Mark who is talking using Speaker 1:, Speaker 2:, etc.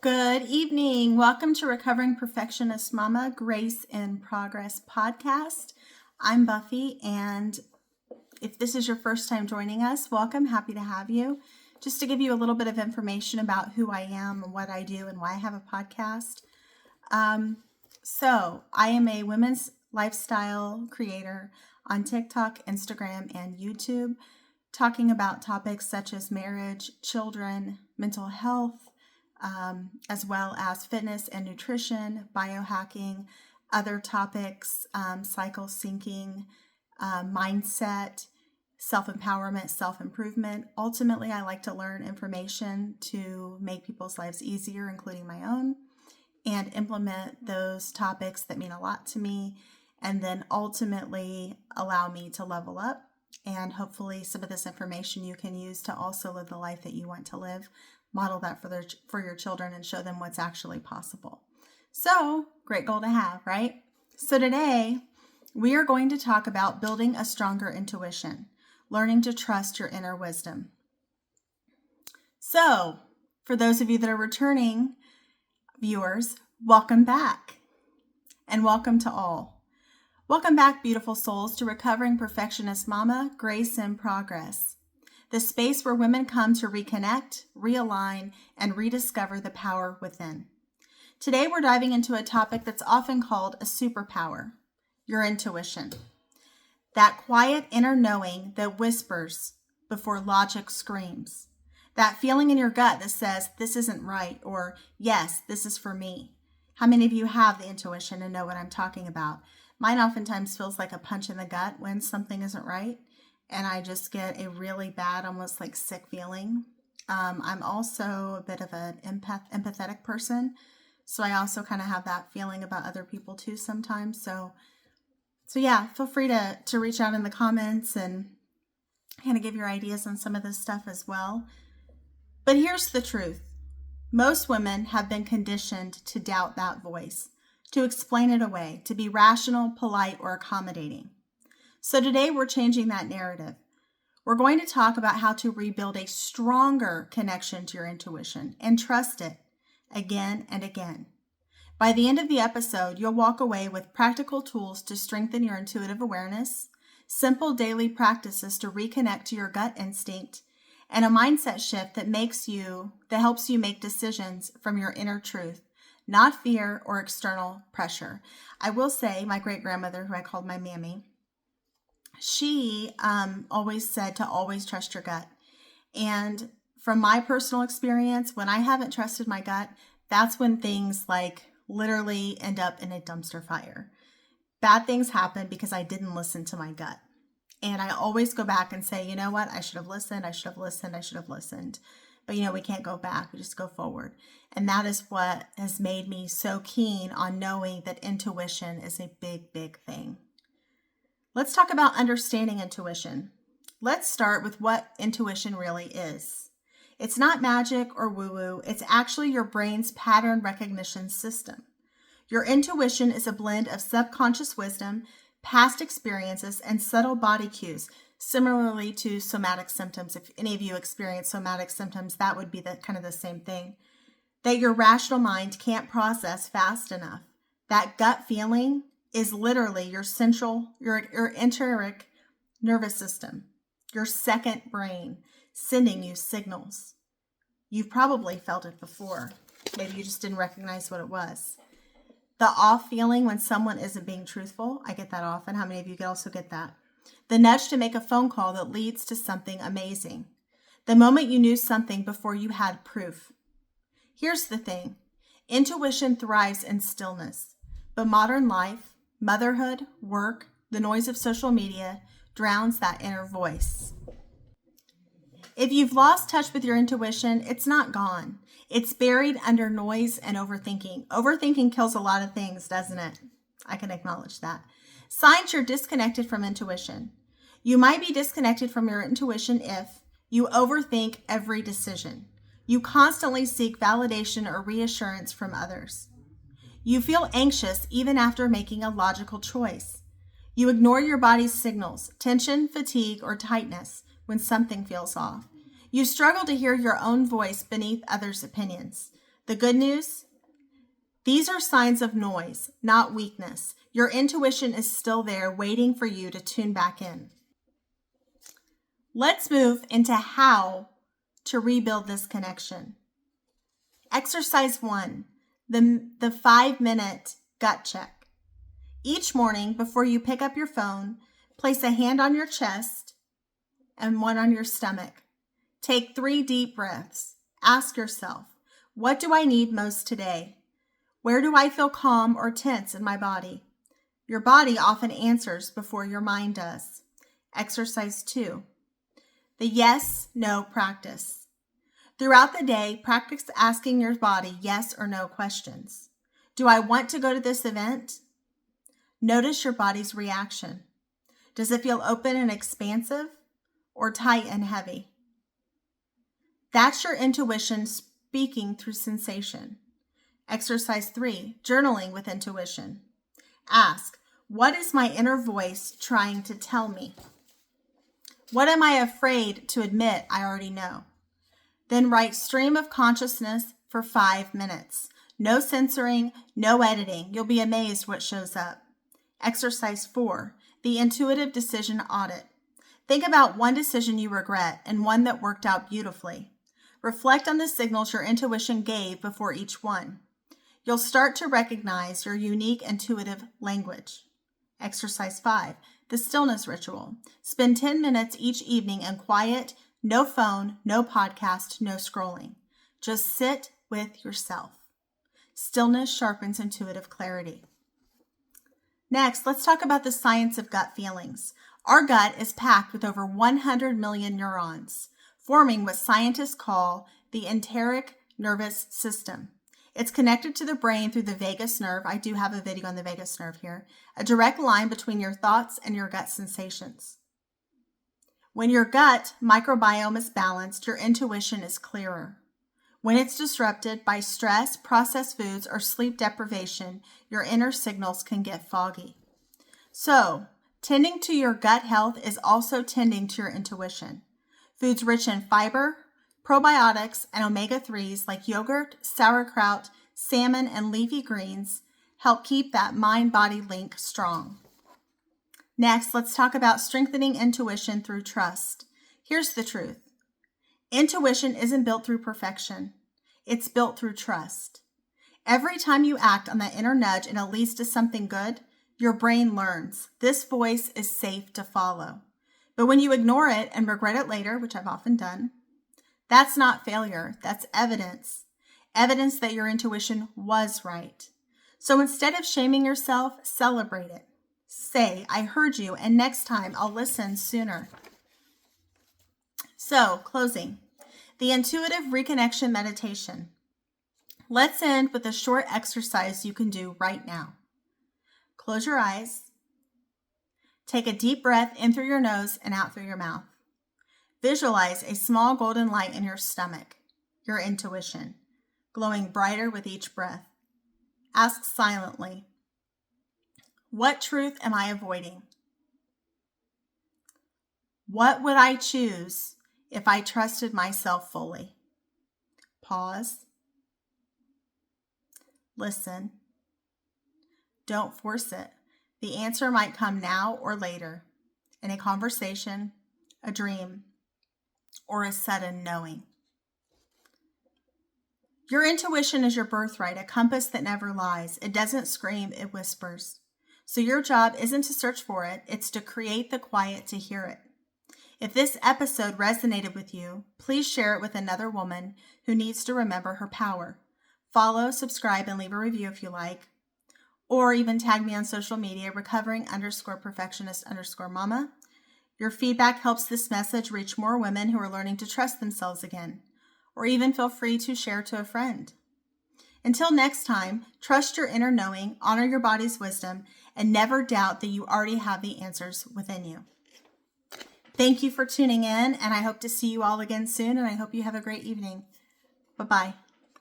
Speaker 1: Good evening. Welcome to Recovering Perfectionist Mama, Grace in Progress podcast. I'm Buffy, and if this is your first time joining us, welcome. Happy to have you. Just to give you a little bit of information about who I am and what I do and why I have a podcast. So I am a women's lifestyle creator on TikTok, Instagram, and YouTube, talking about topics such as marriage, children, mental health, as well as fitness and nutrition, biohacking, other topics, cycle syncing, mindset, self-empowerment, self-improvement. Ultimately, I like to learn information to make people's lives easier, including my own, and implement those topics that mean a lot to me, and then ultimately allow me to level up. And hopefully some of this information you can use to also live the life that you want to live. Model that for your children and show them what's actually possible. So, great goal to have, right? So today, we are going to talk about building a stronger intuition, learning to trust your inner wisdom. So, for those of you that are returning viewers, welcome back. And welcome to all. Welcome back, beautiful souls, to Recovering Perfectionist Mama, Grace in Progress. The space where women come to reconnect, realign, and rediscover the power within. Today, we're diving into a topic that's often called a superpower, your intuition. That quiet inner knowing that whispers before logic screams. That feeling in your gut that says, this isn't right, or yes, this is for me. How many of you have the intuition and know what I'm talking about? Mine oftentimes feels like a punch in the gut when something isn't right. And I just get a really bad, almost like sick feeling. I'm also a bit of an empathetic person. So I also kind of have that feeling about other people too sometimes. So yeah, feel free to reach out in the comments and kind of give your ideas on some of this stuff as well. But here's the truth. Most women have been conditioned to doubt that voice, to explain it away, to be rational, polite, or accommodating. So today we're changing that narrative. We're going to talk about how to rebuild a stronger connection to your intuition and trust it again and again. By the end of the episode, you'll walk away with practical tools to strengthen your intuitive awareness, simple daily practices to reconnect to your gut instinct, and a mindset shift that helps you make decisions from your inner truth, not fear or external pressure. I will say my great-grandmother, who I called my mammy, she always said to always trust your gut. And from my personal experience, when I haven't trusted my gut, that's when things like literally end up in a dumpster fire. Bad things happen because I didn't listen to my gut. And I always go back and say, you know what? I should have listened. But we can't go back. We just go forward. And that is what has made me so keen on knowing that intuition is a big, big thing. Let's talk about understanding intuition. Let's start with what intuition really is. It's not magic or woo-woo. It's actually your brain's pattern recognition system. Your intuition is a blend of subconscious wisdom, past experiences, and subtle body cues, similarly to somatic symptoms. If any of you experience somatic symptoms, that would be the same thing, that your rational mind can't process fast enough. That gut feeling is literally your enteric nervous system, your second brain, sending you signals. You've probably felt it before. Maybe you just didn't recognize what it was. The off feeling when someone isn't being truthful. I get that often. How many of you also get that? The nudge to make a phone call that leads to something amazing. The moment you knew something before you had proof. Here's the thing. Intuition thrives in stillness, but modern life, motherhood, work, the noise of social media drowns that inner voice. If you've lost touch with your intuition, it's not gone. It's buried under noise and overthinking. Overthinking kills a lot of things, doesn't it? I can acknowledge that. Signs you're disconnected from intuition. You might be disconnected from your intuition if you overthink every decision. You constantly seek validation or reassurance from others. You feel anxious even after making a logical choice. You ignore your body's signals, tension, fatigue, or tightness when something feels off. You struggle to hear your own voice beneath others' opinions. The good news? These are signs of noise, not weakness. Your intuition is still there, waiting for you to tune back in. Let's move into how to rebuild this connection. Exercise 1, the 5-minute gut check. Each morning before you pick up your phone, place a hand on your chest and one on your stomach. Take 3 deep breaths. Ask yourself, what do I need most today? Where do I feel calm or tense in my body? Your body often answers before your mind does. Exercise 2, the yes-no practice. Throughout the day, practice asking your body yes or no questions. Do I want to go to this event? Notice your body's reaction. Does it feel open and expansive or tight and heavy? That's your intuition speaking through sensation. Exercise 3, journaling with intuition. Ask, what is my inner voice trying to tell me? What am I afraid to admit I already know? Then write stream of consciousness for 5 minutes. No censoring, no editing. You'll be amazed what shows up. Exercise 4, the intuitive decision audit. Think about one decision you regret and one that worked out beautifully. Reflect on the signals your intuition gave before each one. You'll start to recognize your unique intuitive language. Exercise 5, the stillness ritual. Spend 10 minutes each evening in quiet, no phone, no podcast, no scrolling. Just sit with yourself. Stillness sharpens intuitive clarity. Next, let's talk about the science of gut feelings. Our gut is packed with over 100 million neurons, forming what scientists call the enteric nervous system. It's connected to the brain through the vagus nerve. I do have a video on the vagus nerve here. A direct line between your thoughts and your gut sensations. When your gut microbiome is balanced, your intuition is clearer. When it's disrupted by stress, processed foods, or sleep deprivation, your inner signals can get foggy. So, tending to your gut health is also tending to your intuition. Foods rich in fiber, probiotics, and omega-3s like yogurt, sauerkraut, salmon, and leafy greens help keep that mind-body link strong. Next, let's talk about strengthening intuition through trust. Here's the truth. Intuition isn't built through perfection. It's built through trust. Every time you act on that inner nudge and it leads to something good, your brain learns this voice is safe to follow. But when you ignore it and regret it later, which I've often done, that's not failure. That's evidence. Evidence that your intuition was right. So instead of shaming yourself, celebrate it. Say, I heard you, and next time I'll listen sooner. So, closing. The intuitive reconnection meditation. Let's end with a short exercise you can do right now. Close your eyes. Take a deep breath in through your nose and out through your mouth. Visualize a small golden light in your stomach, your intuition, glowing brighter with each breath. Ask silently, what truth am I avoiding? What would I choose if I trusted myself fully? Pause. Listen. Don't force it. The answer might come now or later, in a conversation, a dream, or a sudden knowing. Your intuition is your birthright, a compass that never lies. It doesn't scream, it whispers. So your job isn't to search for it, it's to create the quiet to hear it. If this episode resonated with you, please share it with another woman who needs to remember her power. Follow, subscribe, and leave a review if you like. Or even tag me on social media, recovering_perfectionist_mama. Your feedback helps this message reach more women who are learning to trust themselves again. Or even feel free to share to a friend. Until next time, trust your inner knowing, honor your body's wisdom, and never doubt that you already have the answers within you. Thank you for tuning in, and I hope to see you all again soon, and I hope you have a great evening. Bye-bye.